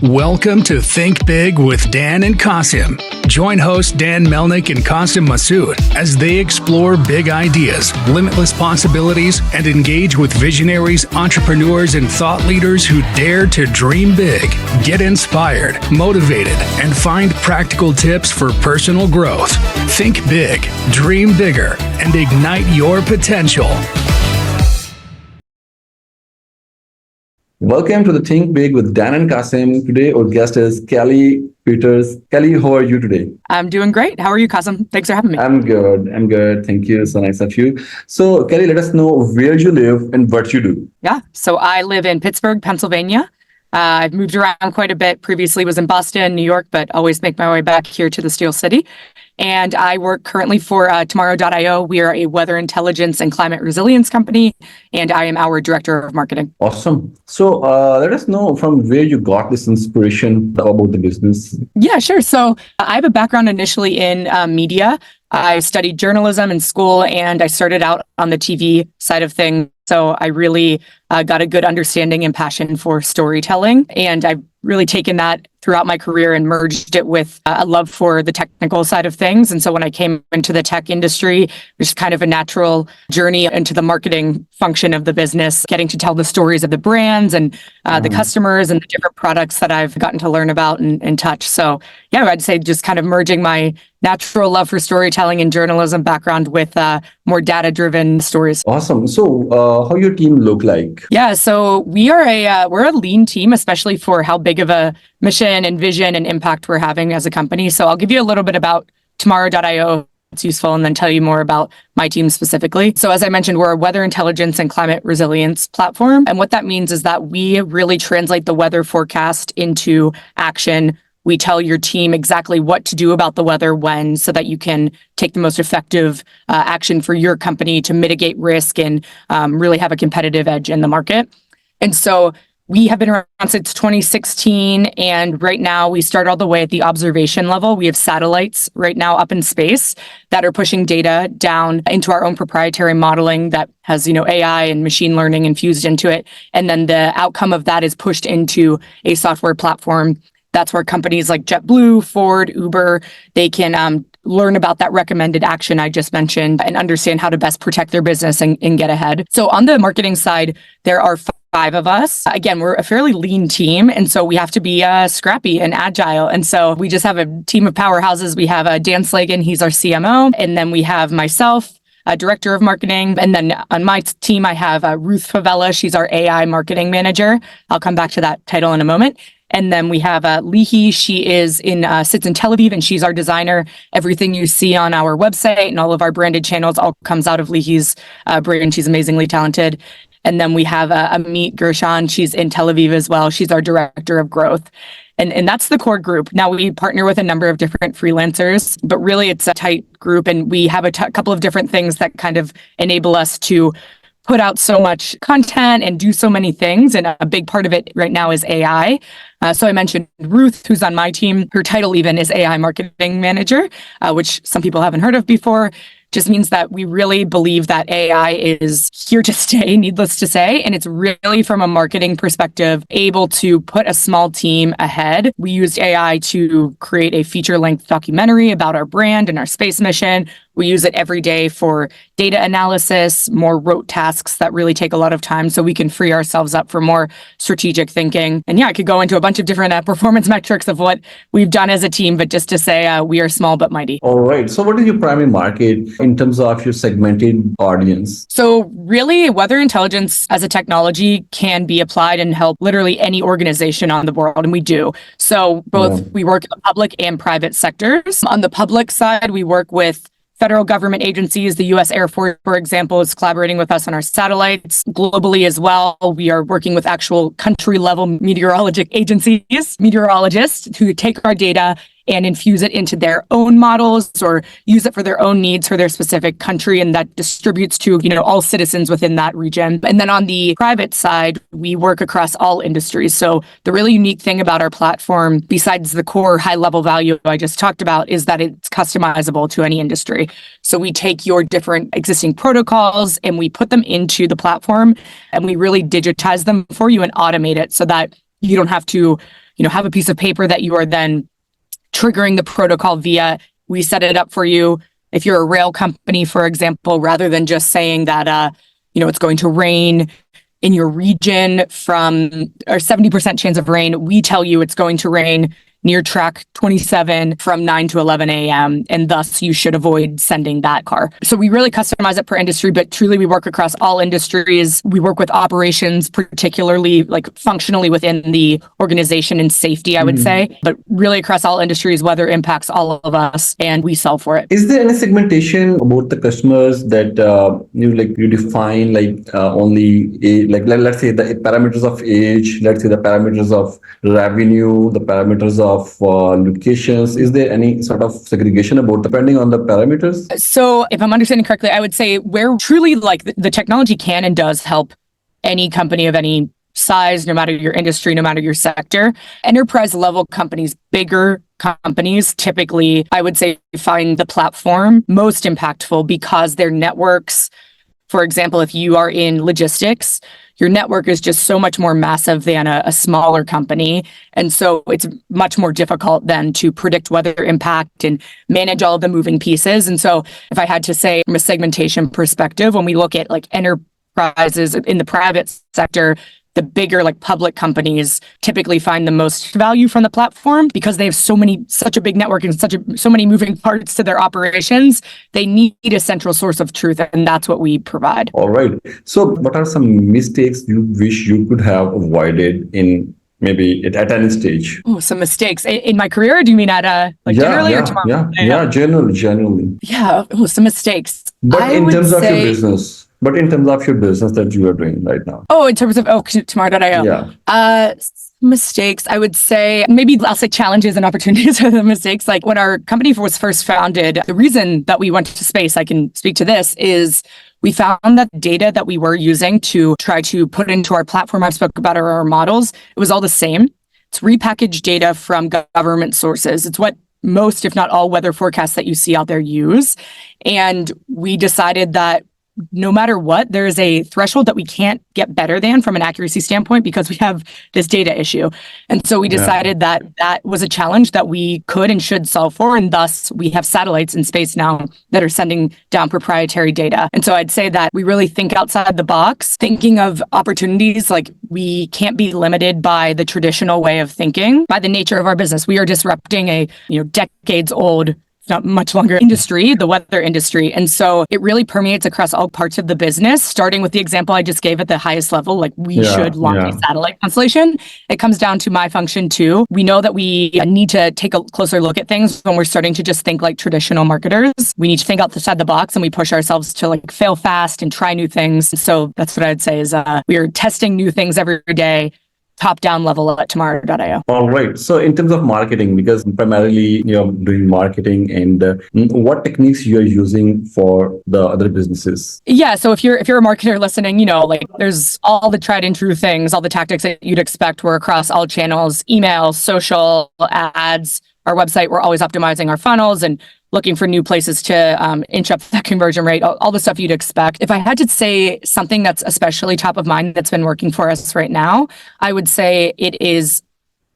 Welcome to Think Big with Dan and Qasim. Join hosts Dan Melnick and Qasim Masood as they explore big ideas, limitless possibilities, and engage with visionaries, entrepreneurs, and thought leaders who dare to dream big, get inspired, motivated, and find practical tips for personal growth. Think big, dream bigger, and ignite your potential. Welcome to the Think Big with Dan and Qasim. Today, our guest is Kelly Peters. Kelly, how are you today? I'm doing great. How are you, Qasim? Thanks for having me. I'm good. Thank you. So nice of you. So, Kelly, let us know where you live and what you do. Yeah. So I live in Pittsburgh, Pennsylvania. I've moved around quite a bit. Previously was in Boston, New York, but always make my way back here to the Steel City. And I work currently for tomorrow.io. We are a weather intelligence and climate resilience company, and I am our director of marketing. Awesome. So let us know from where you got this inspiration about the business. Yeah, sure. So I have a background initially in media. I studied journalism in school, and I started out on the TV side of things. So I really got a good understanding and passion for storytelling. And I've really taken that throughout my career and merged it with a love for the technical side of things. And so when I came into the tech industry, it was kind of a natural journey into the marketing function of the business, getting to tell the stories of the brands and the customers and the different products that I've gotten to learn about and touch. So yeah, I'd say just kind of merging my natural love for storytelling and journalism background with more data-driven stories. Awesome. So how your team look like? Yeah, so we're a lean team, especially for how big of a mission and vision and impact we're having as a company. So I'll give you a little bit about tomorrow.io. It's useful, and then tell you more about my team specifically. So as I mentioned, we're a weather intelligence and climate resilience platform. And what that means is that we really translate the weather forecast into action. We tell your team exactly what to do about the weather when, so that you can take the most effective action for your company to mitigate risk and really have a competitive edge in the market. And so we have been around since 2016, and right now we start all the way at the observation level. We have satellites right now up in space that are pushing data down into our own proprietary modeling that has, AI and machine learning infused into it. And then the outcome of that is pushed into a software platform. That's where companies like JetBlue, Ford, Uber, they can learn about that recommended action I just mentioned and understand how to best protect their business and get ahead. So on the marketing side, there are 5 of us. Again, we're a fairly lean team, and so we have to be scrappy and agile. And so we just have a team of powerhouses. We have Dan Slagan, he's our CMO, and then we have myself, director of marketing. And then on my team, I have Ruth Favela. She's our AI marketing manager. I'll come back to that title in a moment. And then we have Lihi. She sits in Tel Aviv, and she's our designer. Everything you see on our website and all of our branded channels all comes out of Lihi's brain. She's amazingly talented. And then we have Amit Gershon. She's in Tel Aviv as well. She's our director of growth. And that's the core group. Now we partner with a number of different freelancers, but really it's a tight group. And we have a couple of different things that kind of enable us to put out so much content and do so many things. And a big part of it right now is AI. So I mentioned Ruth, who's on my team. Her title even is AI marketing manager, which some people haven't heard of before. Just means that we really believe that AI is here to stay, needless to say. And it's really, from a marketing perspective, able to put a small team ahead. We used AI to create a feature-length documentary about our brand and our space mission. We use it every day for data analysis, more rote tasks that really take a lot of time, so we can free ourselves up for more strategic thinking. And yeah, I could go into a bunch of different performance metrics of what we've done as a team, but just to say we are small but mighty. All right. So what is your primary market in terms of your segmented audience? So really, weather intelligence as a technology can be applied and help literally any organization on the world, and we do. So we work in the public and private sectors. On the public side, we work with federal government agencies. The U.S. Air Force, for example, is collaborating with us on our satellites. Globally as well, we are working with actual country-level meteorologic agencies, meteorologists who take our data and infuse it into their own models or use it for their own needs for their specific country, and that distributes to, all citizens within that region. And then on the private side, we work across all industries. So the really unique thing about our platform, besides the core high-level value I just talked about, is that it's customizable to any industry. So we take your different existing protocols and we put them into the platform, and we really digitize them for you and automate it so that you don't have to have a piece of paper that you are then triggering the protocol via. We set it up for you. If you're a rail company, for example, rather than just saying that, it's going to rain in your region or 70% chance of rain, we tell you it's going to rain near track 27 from 9 to 11 a.m. And thus you should avoid sending that car. So we really customize it per industry, but truly we work across all industries. We work with operations, particularly like functionally within the organization and safety, I would say, but really across all industries, weather impacts all of us and we solve for it. Is there any segmentation about the customers that you define only let's say the parameters of age, let's say the parameters of revenue, the parameters of locations? Is there any sort of segregation about depending on the parameters? So if I'm understanding correctly, I would say where truly like the technology can and does help any company of any size, no matter your industry, no matter your sector. Enterprise level companies, bigger companies, typically, I would say find the platform most impactful because their networks, for example, if you are in logistics, your network is just so much more massive than a smaller company. And so it's much more difficult then to predict weather impact and manage all of the moving pieces. And so if I had to say from a segmentation perspective, when we look at like enterprises in the private sector, the bigger like public companies typically find the most value from the platform because they have such a big network and so many moving parts to their operations. They need a central source of truth, and that's what we provide. All right. So what are some mistakes you wish you could have avoided in maybe at any stage? Oh, some mistakes in my career? Or do you mean at generally or tomorrow? Generally. Yeah. Oh, some mistakes. But in terms of your business that you are doing right now. Oh, in terms of tomorrow.io. Yeah. Mistakes, I would say, maybe I'll say challenges and opportunities are the mistakes. Like when our company was first founded, the reason that we went to space, I can speak to this, is we found that data that we were using to try to put into our platform, I spoke about our models, it was all the same. It's repackaged data from government sources. It's what most, if not all, weather forecasts that you see out there use. And we decided that no matter what, there is a threshold that we can't get better than from an accuracy standpoint because we have this data issue. And so we decided that was a challenge that we could and should solve for. And thus we have satellites in space now that are sending down proprietary data. And so I'd say that we really think outside the box, thinking of opportunities. Like we can't be limited by the traditional way of thinking. By the nature of our business, we are disrupting a decades old, not much longer industry, the weather industry. And so it really permeates across all parts of the business, starting with the example I just gave at the highest level, like we should launch a satellite constellation. It comes down to my function too. We know that we need to take a closer look at things when we're starting to just think like traditional marketers. We need to think outside the box and we push ourselves to like fail fast and try new things. So that's what I'd say is we are testing new things every day, top-down level at tomorrow.io. All right. So in terms of marketing, because primarily you're doing marketing, and what techniques you're using for the other businesses? Yeah. So if you're a marketer listening, there's all the tried and true things, all the tactics that you'd expect. We're across all channels, email, social, ads, our website. We're always optimizing our funnels and looking for new places to inch up that conversion rate, all the stuff you'd expect. If I had to say something that's especially top of mind that's been working for us right now, I would say it is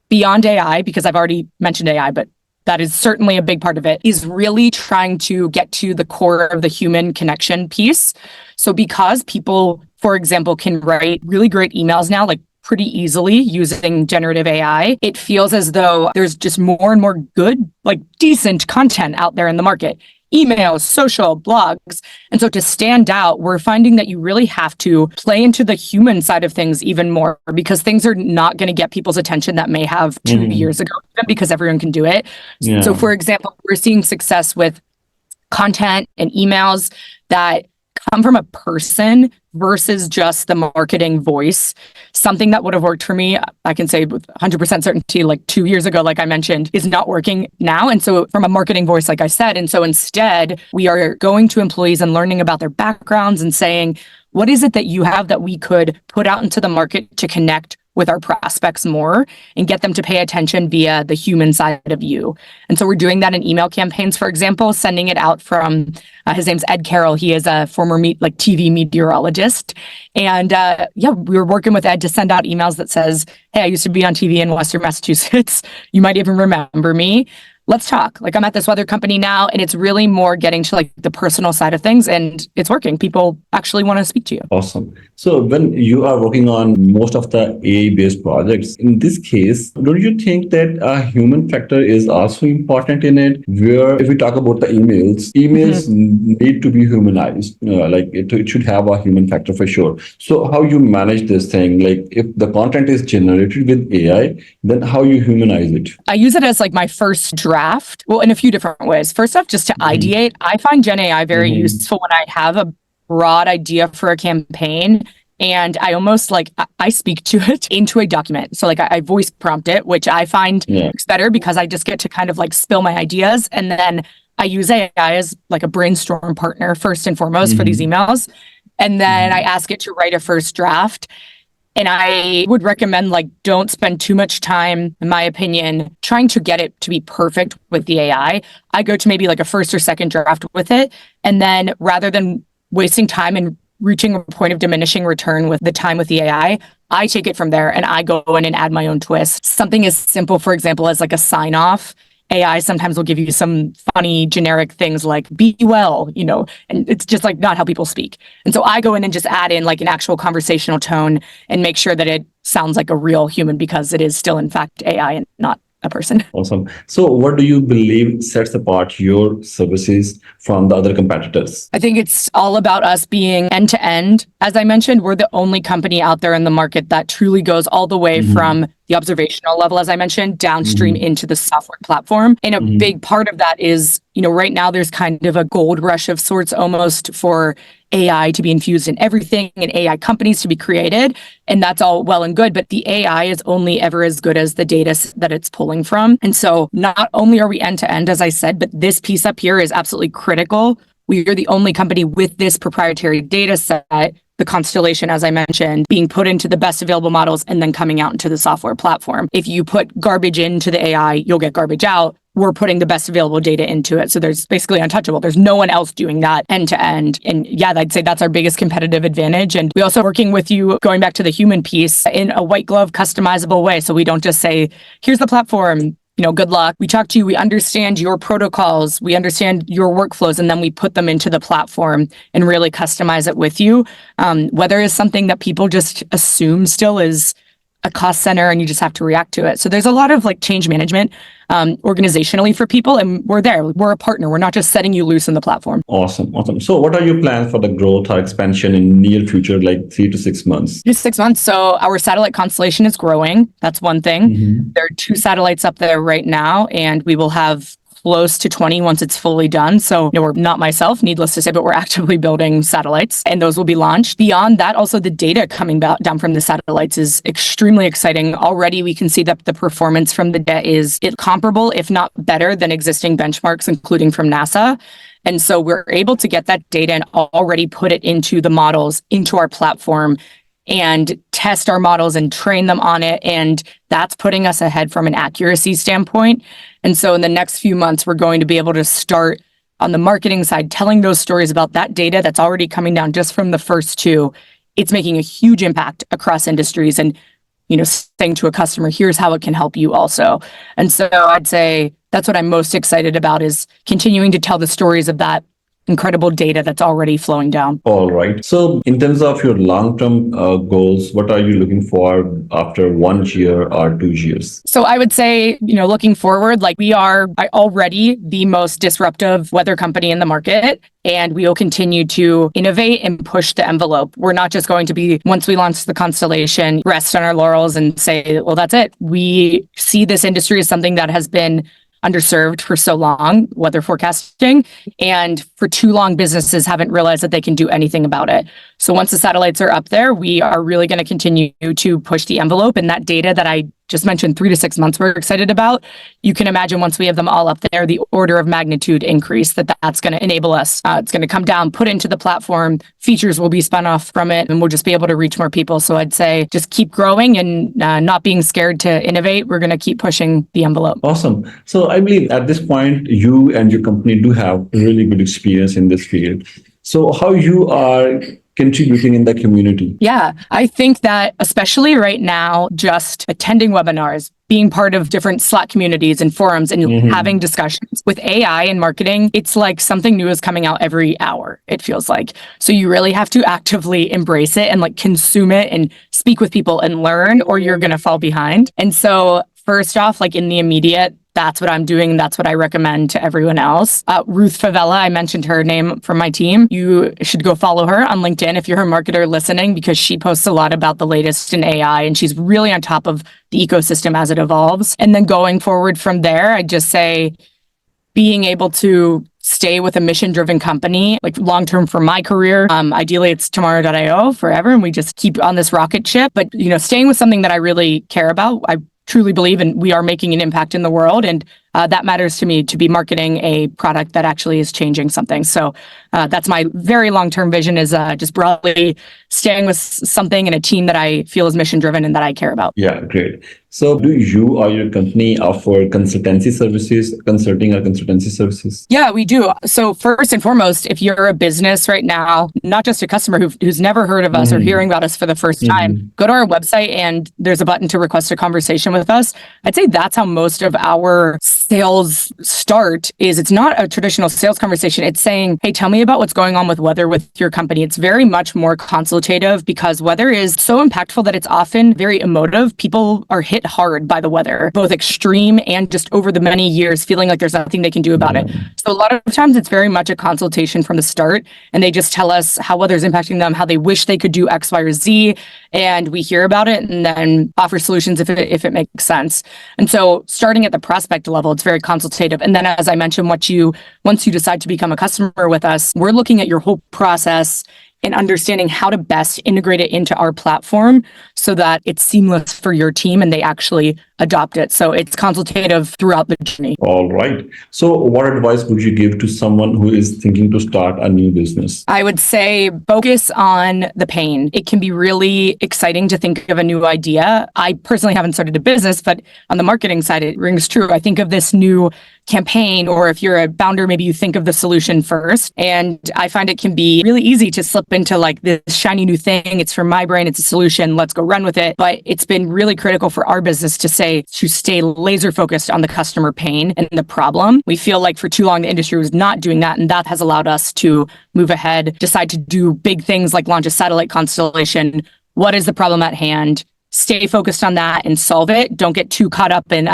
beyond AI, because I've already mentioned AI, but that is certainly a big part of it, is really trying to get to the core of the human connection piece. So because people, for example, can write really great emails now, like pretty easily using generative AI, it feels as though there's just more and more good, like decent content out there in the market. Emails, social, blogs. And so to stand out, we're finding that you really have to play into the human side of things even more, because things are not going to get people's attention that may have 2 years ago, because everyone can do it. Yeah. So for example, we're seeing success with content and emails that come from a person versus just the marketing voice. Something that would have worked for me, I can say with 100% certainty, like 2 years ago, like I mentioned, is not working now. And so from a marketing voice, like I said, and so instead we are going to employees and learning about their backgrounds and saying, what is it that you have that we could put out into the market to connect with our prospects more and get them to pay attention via the human side of you. And so we're doing that in email campaigns, for example, sending it out from, his name's Ed Carroll. He is a former TV meteorologist. And we were working with Ed to send out emails that says, hey, I used to be on TV in Western Massachusetts. You might even remember me. Let's talk. Like, I'm at this weather company now, and it's really more getting to like the personal side of things, and it's working. People actually want to speak to you. Awesome. So when you are working on most of the AI-based projects, in this case, don't you think that a human factor is also important in it? Where if we talk about the emails need to be humanized. It should have a human factor for sure. So how you manage this thing? Like if the content is generated with AI, then how you humanize it? I use it as like my first draft. Well, in a few different ways. First off, just to ideate, I find Gen AI very useful when I have a broad idea for a campaign. And I almost I speak to it into a document. So I voice prompt it, which I find works better because I just get to kind of like spill my ideas. And then I use AI as like a brainstorm partner first and foremost for these emails. And then I ask it to write a first draft. And I would recommend don't spend too much time, in my opinion, trying to get it to be perfect with the AI. I go to maybe like a first or second draft with it. And then rather than wasting time and reaching a point of diminishing return with the time with the AI, I take it from there and I go in and add my own twist. Something as simple, for example, as like a sign off. AI sometimes will give you some funny generic things like be well, and it's just like not how people speak. And so I go in and just add in like an actual conversational tone and make sure that it sounds like a real human because it is still in fact AI and not a person. Awesome. So what do you believe sets apart your services from the other competitors? I think it's all about us being end to end. As I mentioned, we're the only company out there in the market that truly goes all the way from the observational level, as I mentioned, downstream into the software platform. And a big part of that is, right now there's kind of a gold rush of sorts almost for AI to be infused in everything and AI companies to be created. And that's all well and good, but the AI is only ever as good as the data that it's pulling from. And so not only are we end to end, as I said, but this piece up here is absolutely critical. We are the only company with this proprietary data set, the constellation, as I mentioned, being put into the best available models and then coming out into the software platform. If you put garbage into the AI, you'll get garbage out. We're putting the best available data into it. So there's basically untouchable. There's no one else doing that end to end. And yeah, I'd say that's our biggest competitive advantage. And we also working with you, going back to the human piece, in a white glove customizable way. So we don't just say, here's the platform, good luck. We talk to you, we understand your protocols, we understand your workflows, and then we put them into the platform and really customize it with you. Weather is something that people just assume still is a cost center and you just have to react to it. So there's a lot of change management organizationally for people, and we're there. We're a partner. We're not just setting you loose in the platform. Awesome. So what are your plans for the growth or expansion in near future, like 3 to 6 months? Just 6 months. So our satellite constellation is growing. That's one thing. There are 2 satellites up there right now, and we will have close to 20 once it's fully done. So we're not myself, needless to say, but we're actively building satellites and those will be launched. Beyond that, also the data coming down from the satellites is extremely exciting. Already we can see that the performance from the data is comparable, if not better than existing benchmarks, including from NASA. And so we're able to get that data and already put it into the models, into our platform, and test our models and train them on it. And that's putting us ahead from an accuracy standpoint. And so in the next few months, we're going to be able to start on the marketing side, telling those stories about that data that's already coming down just from the first 2. It's making a huge impact across industries and, saying to a customer, here's how it can help you also. And so I'd say that's what I'm most excited about, is continuing to tell the stories of that incredible data that's already flowing down. All right. So in terms of your long-term goals, what are you looking for after 1 year or 2 years? So I would say, looking forward, we are already the most disruptive weather company in the market, and we will continue to innovate and push the envelope. We're not just going to be, once we launch the constellation, rest on our laurels and say, well, that's it. We see this industry as something that has been underserved for so long, weather forecasting, and for too long businesses haven't realized that they can do anything about it. So once the satellites are up there, we are really going to continue to push the envelope, and that data that I just mentioned 3 to 6 months we're excited about. You can imagine once we have them all up there, the order of magnitude increase that's going to enable us. It's going to come down, put into the platform, features will be spun off from it, and we'll just be able to reach more people. So I'd say just keep growing and not being scared to innovate. We're going to keep pushing the envelope. Awesome. So I believe at this point, you and your company do have really good experience in this field. So how you are contributing in the community? Yeah, I think that especially right now, just attending webinars, being part of different Slack communities and forums and having discussions with AI and marketing, it's like something new is coming out every hour, it feels like. So you really have to actively embrace it and like consume it and speak with people and learn, or you're going to fall behind. And so first off, like in the immediate, that's what I'm doing. That's what I recommend to everyone else. Ruth Favela, I mentioned her name from my team. You should go follow her on LinkedIn if you're a marketer listening, because she posts a lot about the latest in AI and she's really on top of the ecosystem as it evolves. And then going forward from there, I just say being able to stay with a mission-driven company, like long-term for my career. Ideally, it's tomorrow.io forever, and we just keep on this rocket ship. But staying with something that I really care about. I truly believe and we are making an impact in the world, and that matters to me, to be marketing a product that actually is changing something. So that's my very long-term vision, is just broadly staying with something and a team that I feel is mission-driven and that I care about. Yeah, great. So do you or your company offer consulting or consultancy services? Yeah, we do. So first and foremost, if you're a business right now, not just a customer who's never heard of us or hearing about us for the first time, go to our website and there's a button to request a conversation with us. I'd say that's how most of our sales start. It's not a traditional sales conversation. It's saying, hey, tell me about what's going on with weather with your company. It's very much more consultative because weather is so impactful that it's often very emotive. People are hit hard by the weather, both extreme and just over the many years, feeling like there's nothing they can do about it. So a lot of times it's very much a consultation from the start, and they just tell us how weather is impacting them, how they wish they could do X, Y, or Z, and we hear about it and then offer solutions if it makes sense. And so starting at the prospect level, it's very consultative. And then, as I mentioned, once you decide to become a customer with us, we're looking at your whole process and understanding how to best integrate it into our platform so that it's seamless for your team and they actually adopt it. So it's consultative throughout the journey. All right. So what advice would you give to someone who is thinking to start a new business? I would say focus on the pain. It can be really exciting to think of a new idea. I personally haven't started a business, but on the marketing side, it rings true. I think of this new campaign, or if you're a founder, maybe you think of the solution first. And I find it can be really easy to slip into like this shiny new thing. It's from my brain. It's a solution. Let's go run with it. But it's been really critical for our business to stay laser focused on the customer pain and the problem. We feel like for too long, the industry was not doing that. And that has allowed us to move ahead, decide to do big things like launch a satellite constellation. What is the problem at hand? Stay focused on that and solve it. Don't get too caught up in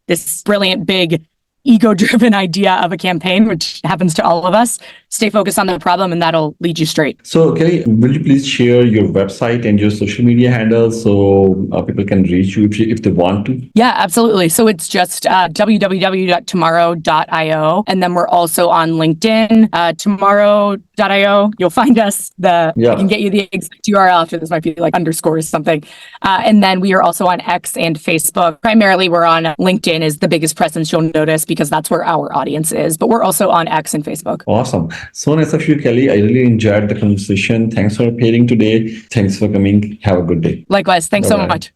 this brilliant, big, ego-driven idea of a campaign, which happens to all of us. Stay focused on the problem and that'll lead you straight. So Kelly, will you please share your website and your social media handles so people can reach you if they want to? Yeah, absolutely. So it's just www.tomorrow.io. And then we're also on LinkedIn, tomorrow.io. You'll find us. I can get you the exact URL after this, might be like underscores something. And then we are also on X and Facebook. Primarily, we're on LinkedIn is the biggest presence you'll notice because that's where our audience is. But we're also on X and Facebook. Awesome. So nice of you, Kelly. I really enjoyed the conversation. Thanks for appearing today. Thanks for coming. Have a good day. Likewise. Thanks so much.